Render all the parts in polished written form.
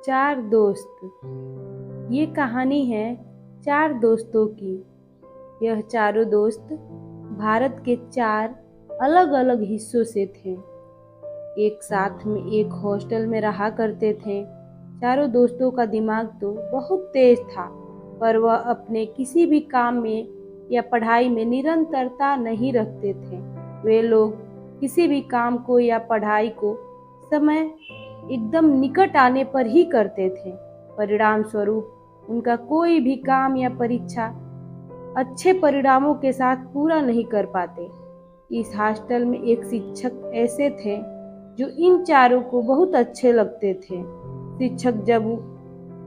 चार दोस्त। ये कहानी है चार दोस्तों की। यह चारों दोस्त भारत के चार अलग अलग हिस्सों से थे। एक साथ में एक हॉस्टल में रहा करते थे। चारों दोस्तों का दिमाग तो बहुत तेज था, पर वह अपने किसी भी काम में या पढ़ाई में निरंतरता नहीं रखते थे। वे लोग किसी भी काम को या पढ़ाई को समय एकदम निकट आने पर ही करते थे। परिणाम स्वरूप उनका कोई भी काम या परीक्षा अच्छे परिणामों के साथ पूरा नहीं कर पाते। इस हॉस्टल में एक शिक्षक ऐसे थे जो इन चारों को बहुत अच्छे लगते थे। शिक्षक जब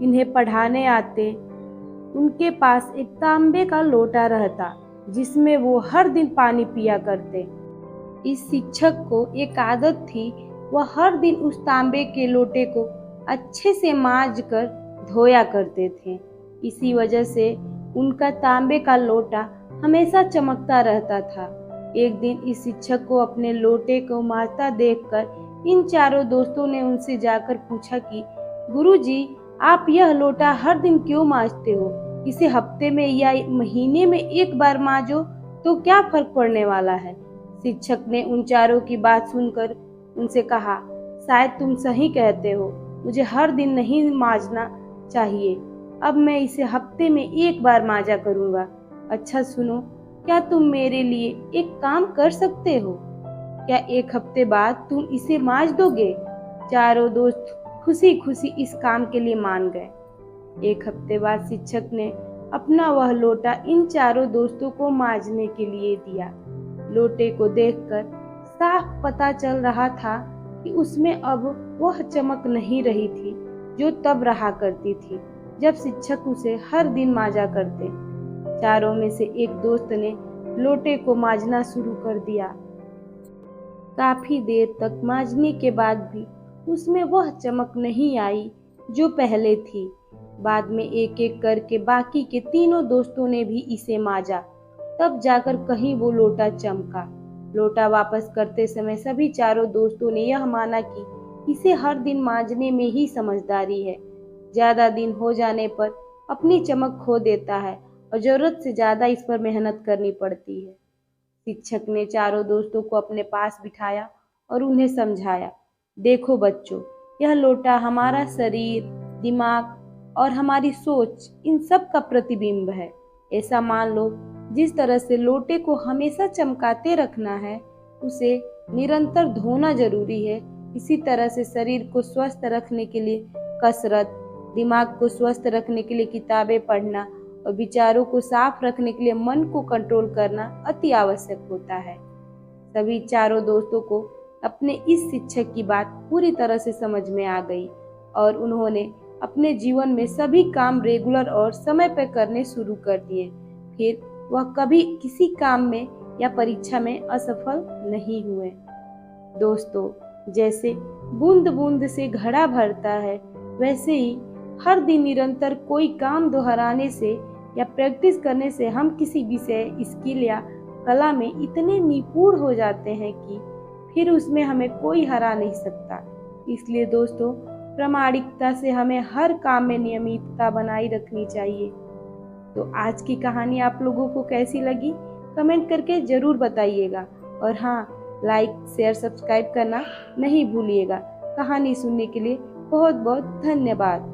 इन्हें पढ़ाने आते, उनके पास एक तांबे का लोटा रहता जिसमें वो हर दिन पानी पिया करते। इस शिक्षक को एक आदत थी, वह हर दिन उस तांबे के लोटे को अच्छे से मांज कर धोया करते थे। इसी वजह से उनका तांबे का लोटा हमेशा चमकता रहता था। एक दिन इस शिक्षक को अपने लोटे को मांजता देखकर इन चारों दोस्तों ने उनसे जाकर पूछा कि गुरुजी, आप यह लोटा हर दिन क्यों मांजते हो? इसे हफ्ते में या महीने में एक बार मांजो तो क्या फर्क पड़ने वाला है? शिक्षक ने उन चारों की बात सुनकर उनसे कहा, शायद तुम सही कहते हो, मुझे हर दिन नहीं मांजना चाहिए। अब मैं इसे हफ्ते में एक बार मांजा करूंगा। अच्छा सुनो, क्या तुम मेरे लिए एक काम कर सकते हो? क्या एक हफ्ते बाद तुम इसे मांज दोगे? चारों दोस्त खुशी खुशी इस काम के लिए मान गए। एक हफ्ते बाद शिक्षक ने अपना वह लोटा इन चारों दोस्तों को मांजने के लिए दिया। लोटे को देखकर साफ पता चल रहा था कि उसमें अब वह चमक नहीं रही थी जो तब रहा करती थी जब शिक्षक उसे हर दिन मांजा करते। चारों में से एक दोस्त ने लोटे को मांजना शुरू कर दिया। काफी देर तक मांजने के बाद भी उसमें वह चमक नहीं आई जो पहले थी। बाद में एक एक करके बाकी के तीनों दोस्तों ने भी इसे मांजा, तब जाकर कहीं वो लोटा चमका। लोटा वापस करते समय सभी चारों दोस्तों ने यह माना कि इसे हर दिन मांजने में ही समझदारी है। ज्यादा दिन हो जाने पर अपनी चमक खो देता है और जरूरत से ज्यादा इस पर मेहनत करनी पड़ती है। शिक्षक ने चारों दोस्तों को अपने पास बिठाया और उन्हें समझाया, देखो बच्चों, यह लोटा हमारा शरीर, दिमाग और हमारी सोच, इन सब का प्रतिबिंब है। ऐसा मान लो, जिस तरह से लोटे को हमेशा चमकाते रखना है, उसे निरंतर धोना जरूरी है, इसी तरह से शरीर को स्वस्थ रखने के लिए कसरत, दिमाग को स्वस्थ रखने के लिए किताबें पढ़ना और विचारों को साफ रखने के लिए मन को कंट्रोल करना अति आवश्यक होता है। सभी चारों दोस्तों को अपने इस शिक्षक की बात पूरी तरह से समझ में आ गई और उन्होंने अपने जीवन में सभी काम रेगुलर और समय पर करने शुरू कर दिए। फिर वह कभी किसी काम में या परीक्षा में असफल नहीं हुए। दोस्तों, जैसे बूंद बूंद से घड़ा भरता है, वैसे ही हर दिन निरंतर कोई काम दोहराने से या प्रैक्टिस करने से हम किसी विषय, स्किल या कला में इतने निपुण हो जाते हैं कि फिर उसमें हमें कोई हरा नहीं सकता। इसलिए दोस्तों, प्रामाणिकता से हमें हर काम में नियमितता बनाए रखनी चाहिए। तो आज की कहानी आप लोगों को कैसी लगी, कमेंट करके जरूर बताइएगा। और हाँ, लाइक, शेयर, सब्सक्राइब करना नहीं भूलिएगा। कहानी सुनने के लिए बहुत बहुत धन्यवाद।